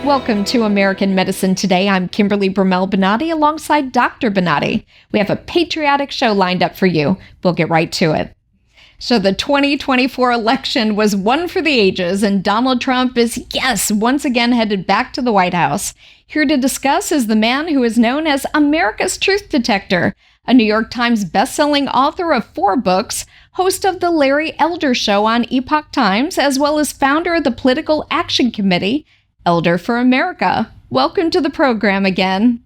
Welcome to American Medicine Today. I'm Kimberly Bonati alongside Dr. Bonati. We have a patriotic show lined up for you. We'll get right to it. So the 2024 election was one for the ages, and Donald Trump is, once again headed back to the White House. Here to discuss is the man who is known as America's Truth Detector, a New York Times bestselling author of 4 books, host of The Larry Elder Show on Epoch Times, as well as founder of the Political Action Committee, Elder for America. Welcome to the program again.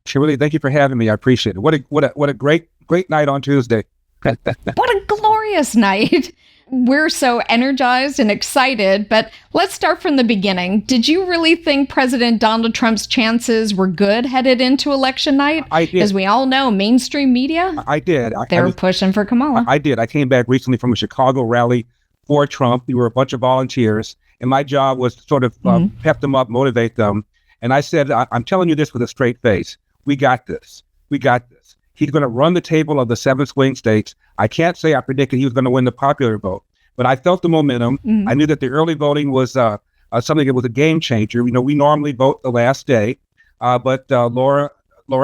Kimberly, thank you for having me. I appreciate it. What a great night on Tuesday. What a glorious night. We're so energized and excited, but let's start from the beginning. Did you really think President Donald Trump's chances were good headed into election night? I did. As we all know, mainstream media, I did. They were pushing for Kamala. I did. I came back recently from a Chicago rally for Trump. We were a bunch of volunteers, and my job was to sort of pep them up, motivate them. And I said, I'm telling you this with a straight face. We got this. We got this. He's going to run the table of the 7 swing states. I can't say I predicted he was going to win the popular vote, but I felt the momentum. I knew that the early voting was something that was a game changer. You know, we normally vote the last day, but Laura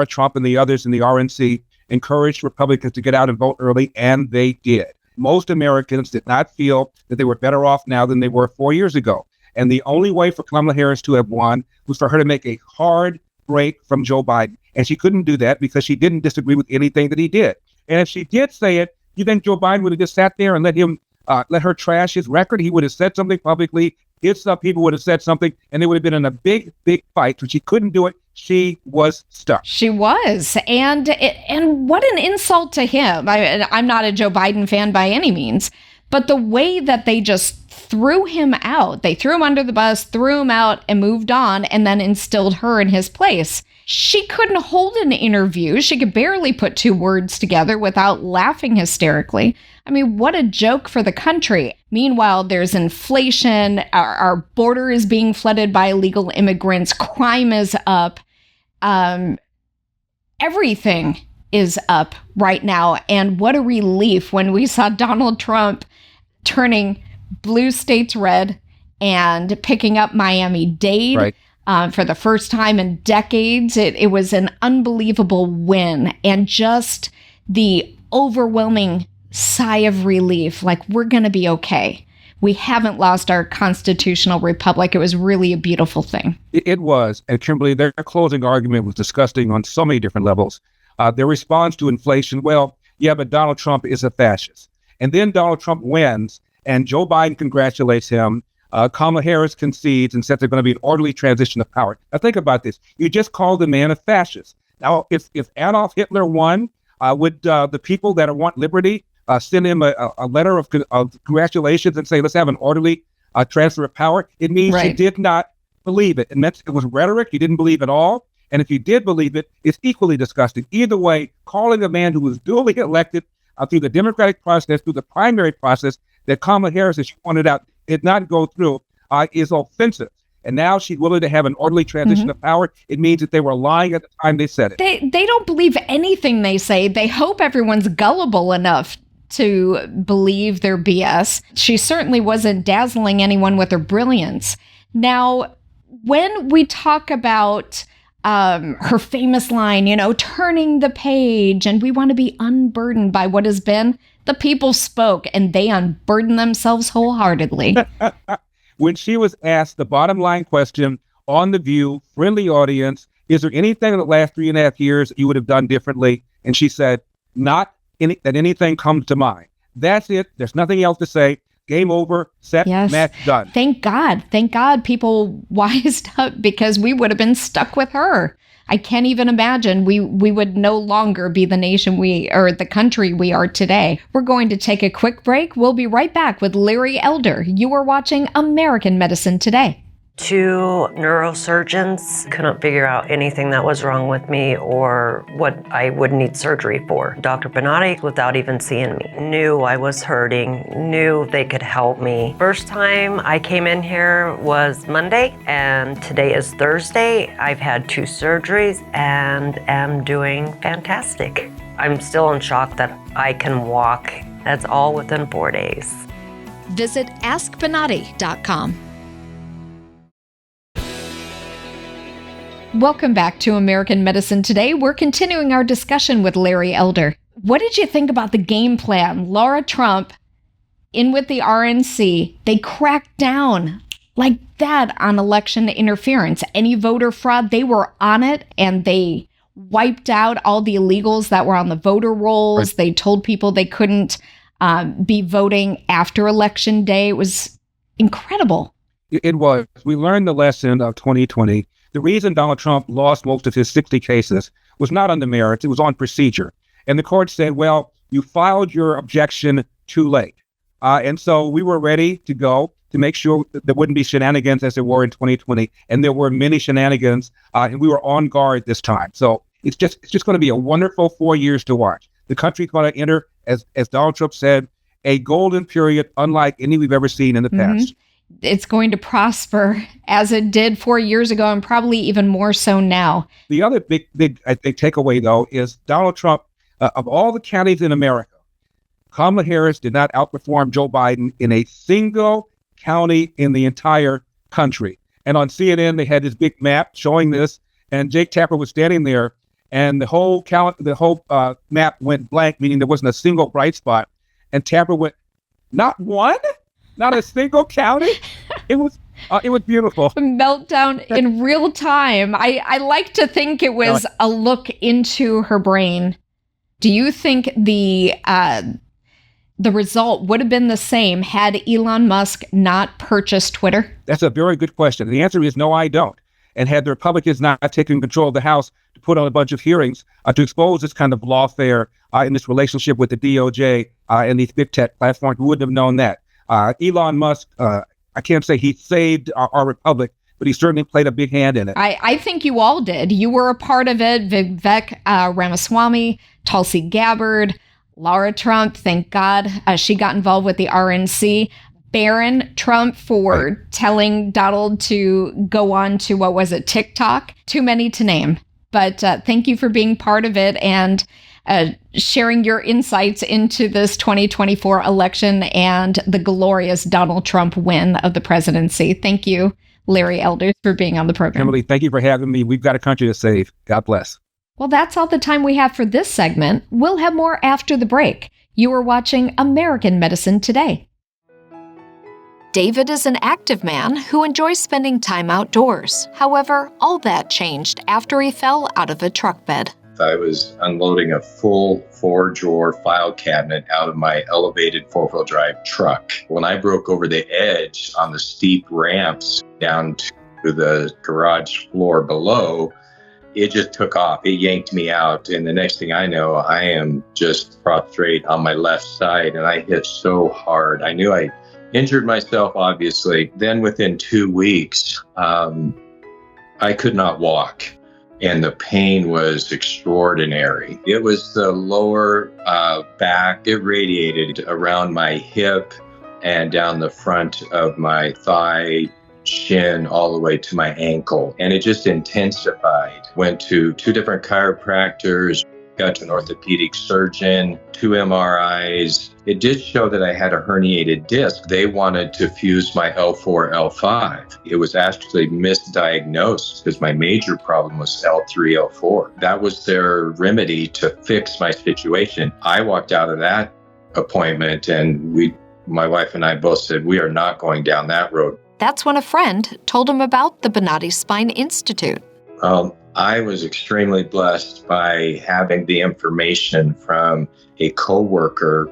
Trump and the others in the RNC encouraged Republicans to get out and vote early, and they did. Most Americans did not feel that they were better off now than they were 4 years ago. And the only way for Kamala Harris to have won was for her to make a hard break from Joe Biden. And she couldn't do that because she didn't disagree with anything that he did. And if she did say it, you think Joe Biden would have just sat there and let her trash his record? He would have said something publicly. His people would have said something, and they would have been in a big fight. But she couldn't do it. She was stuck. She was. And what an insult to him. I'm not a Joe Biden fan by any means, but the way that they just threw him out, they threw him under the bus, threw him out and moved on, and then instilled her in his place. She couldn't hold an interview. She could barely put 2 words together without laughing hysterically. I mean, what a joke for the country. Meanwhile, there's inflation. Our border is being flooded by illegal immigrants. Crime is up. Everything is up right now. And what a relief when we saw Donald Trump turning blue states red and picking up Miami-Dade. Right. For the first time in decades. It was an unbelievable win, and just the overwhelming sigh of relief, like, we're going to be okay. We haven't lost our constitutional republic. It was really a beautiful thing. It was. And Kimberly, their closing argument was disgusting on so many different levels. Their response to inflation, well, yeah, but Donald Trump is a fascist. And then Donald Trump wins, and Joe Biden congratulates him. Kamala Harris concedes and says there's going to be an orderly transition of power. Now think about this. You just called the man a fascist. Now, if Adolf Hitler won, would the people that want liberty send him a letter of congratulations and say, let's have an orderly transfer of power? It means he did not believe it. It meant it was rhetoric. He didn't believe it all. And if you did believe it, it's equally disgusting. Either way, calling a man who was duly elected through the democratic process, through the primary process, that Kamala Harris, as she pointed out, did not go through, is offensive. And now she's willing to have an orderly transition of power. It means that they were lying at the time they said it. They don't believe anything they say. They hope everyone's gullible enough to believe their BS. She certainly wasn't dazzling anyone with her brilliance. Now, when we talk about her famous line, turning the page, and we want to be unburdened by what has been, the people spoke, and they unburdened themselves wholeheartedly. When she was asked the bottom line question on The View, friendly audience, is there anything in the last 3.5 years you would have done differently? And she said, not that anything comes to mind. That's it. There's nothing else to say. Game over, set, match, done. Thank God people wised up, because we would have been stuck with her. I can't even imagine we would no longer be the nation the country we are today. We're going to take a quick break. We'll be right back with Larry Elder. You are watching American Medicine Today. 2 neurosurgeons couldn't figure out anything that was wrong with me or what I would need surgery for. Dr. Bonati, without even seeing me, knew I was hurting, knew they could help me. First time I came in here was Monday, and today is Thursday. I've had 2 surgeries and am doing fantastic. I'm still in shock that I can walk. That's all within 4 days. Visit AskBonati.com. Welcome back to American Medicine Today. We're continuing our discussion with Larry Elder. What did you think about the game plan? Laura Trump in with the RNC. They cracked down like that on election interference. Any voter fraud, they were on it, and they wiped out all the illegals that were on the voter rolls. Right. They told people they couldn't be voting after Election Day. It was incredible. It was. We learned the lesson of 2020. The reason Donald Trump lost most of his 60 cases was not on the merits, it was on procedure. And the court said, well, you filed your objection too late. And so we were ready to go to make sure that there wouldn't be shenanigans as there were in 2020. And there were many shenanigans, and we were on guard this time. So it's just going to be a wonderful 4 years to watch. The country's going to enter, as Donald Trump said, a golden period unlike any we've ever seen in the past. It's going to prosper as it did 4 years ago, and probably even more so now. The other big, I think, takeaway, though, is Donald Trump, of all the counties in America, Kamala Harris did not outperform Joe Biden in a single county in the entire country. And on CNN, they had this big map showing this, and Jake Tapper was standing there, and the whole map went blank, meaning there wasn't a single bright spot. And Tapper went, not one? Not a single county? It was beautiful. Meltdown in real time. I like to think it was a look into her brain. Do you think the result would have been the same had Elon Musk not purchased Twitter? That's a very good question. The answer is no, I don't. And had the Republicans not taken control of the House to put on a bunch of hearings to expose this kind of lawfare in this relationship with the DOJ and these big tech platforms, we wouldn't have known that. Elon Musk, I can't say he saved our republic, but he certainly played a big hand in it. I think you all did. You were a part of it. Vivek Ramaswamy, Tulsi Gabbard, Laura Trump, thank God she got involved with the RNC. Barron Trump for telling Donald to go on to, what was it, TikTok? Too many to name. But thank you for being part of it and sharing your insights into this 2024 election and the glorious Donald Trump win of the presidency. Thank you, Larry Elder, for being on the program. Kimberly, thank you for having me. We've got a country to save. God bless. Well, that's all the time we have for this segment. We'll have more after the break. You are watching American Medicine Today. David is an active man who enjoys spending time outdoors. However, all that changed after he fell out of a truck bed. I was unloading a full 4-drawer file cabinet out of my elevated 4-wheel drive truck. When I broke over the edge on the steep ramps down to the garage floor below, it just took off. It yanked me out. And the next thing I know, I am just prostrate on my left side. And I hit so hard. I knew I injured myself, obviously. Then within 2 weeks, I could not walk. And the pain was extraordinary. It was the lower back. It radiated around my hip and down the front of my thigh, shin, all the way to my ankle. And it just intensified. Went to 2 different chiropractors, got to an orthopedic surgeon, 2 MRIs. It did show that I had a herniated disc. They wanted to fuse my L4, L5. It was actually misdiagnosed because my major problem was L3, L4. That was their remedy to fix my situation. I walked out of that appointment and my wife and I both said, we are not going down that road. That's when a friend told him about the Bonati Spine Institute. I was extremely blessed by having the information from a coworker,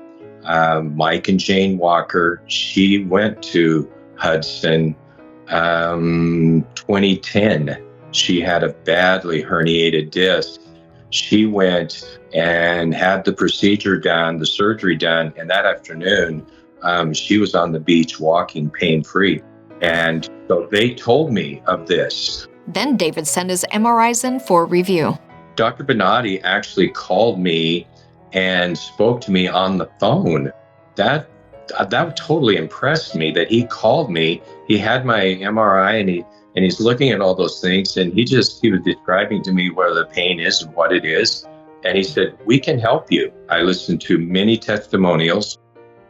Mike and Jane Walker. She went to Hudson 2010. She had a badly herniated disc. She went and had the procedure done, the surgery done, and that afternoon, she was on the beach walking pain-free. And so they told me of this. Then David sent his MRIs in for review. Dr. Bonati actually called me and spoke to me on the phone. That totally impressed me that he called me. He had my MRI and he's looking at all those things and he was describing to me where the pain is and what it is. And he said, we can help you. I listened to many testimonials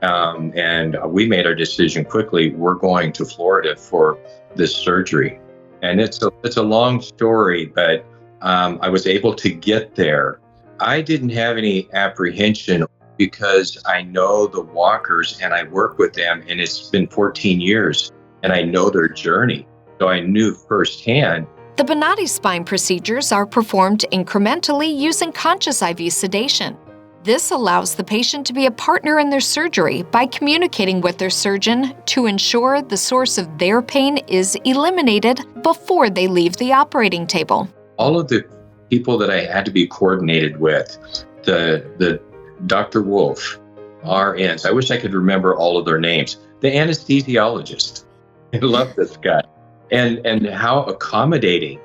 and we made our decision quickly. We're going to Florida for this surgery. And it's a long story, but I was able to get there. I didn't have any apprehension because I know the walkers and I work with them, and it's been 14 years and I know their journey. So I knew firsthand. The Bonati Spine procedures are performed incrementally using conscious IV sedation. This allows the patient to be a partner in their surgery by communicating with their surgeon to ensure the source of their pain is eliminated before they leave the operating table. All of the people that I had to be coordinated with, the Dr. Wolf, RNs, I wish I could remember all of their names, the anesthesiologist, I love this guy, and how accommodating.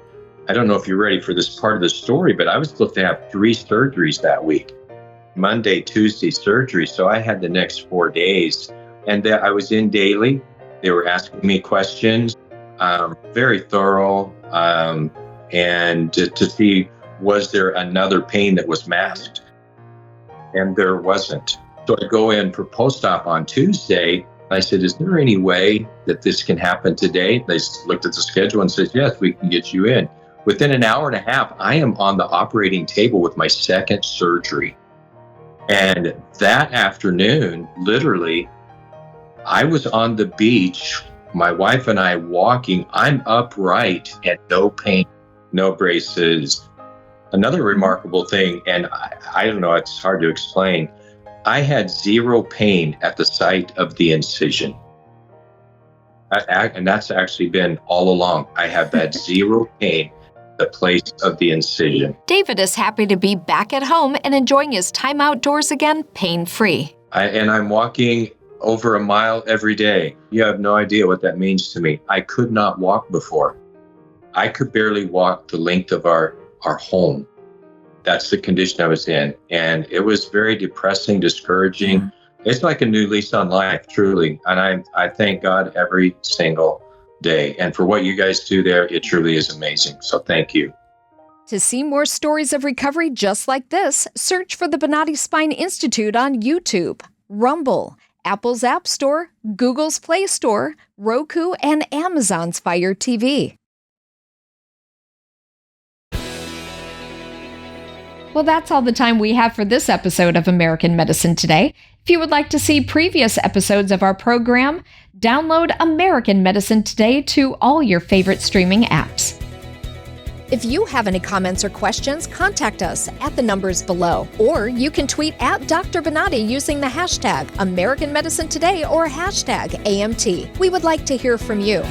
I don't know if you're ready for this part of the story, but I was supposed to have 3 surgeries that week. Monday, Tuesday surgery. So I had the next 4 days, and I was in daily. They were asking me questions, very thorough, and to see, was there another pain that was masked? And there wasn't. So I go in for post-op on Tuesday. I said, is there any way that this can happen today? They looked at the schedule and said, yes, we can get you in. Within an hour and a half, I am on the operating table with my second surgery. And that afternoon, literally, I was on the beach, my wife and I walking. I'm upright and no pain, no braces. Another remarkable thing, and I don't know, it's hard to explain. I had 0 pain at the site of the incision. And that's actually been all along. I have had 0 pain the place of the incision. David is happy to be back at home and enjoying his time outdoors again, pain-free. And I'm walking over a mile every day. You have no idea what that means to me. I could not walk before. I could barely walk the length of our home. That's the condition I was in. And it was very depressing, discouraging. Mm-hmm. It's like a new lease on life, truly. And I thank God every single day. And for what you guys do there, it truly is amazing. So thank you. To see more stories of recovery just like this, search for the Bonati Spine Institute on YouTube, Rumble, Apple's App Store, Google's Play Store, Roku, and Amazon's Fire TV. Well, that's all the time we have for this episode of American Medicine Today. If you would like to see previous episodes of our program, download American Medicine Today to all your favorite streaming apps. If you have any comments or questions, contact us at the numbers below. Or you can tweet at Dr. Bonati using the hashtag American Medicine Today or hashtag AMT. We would like to hear from you.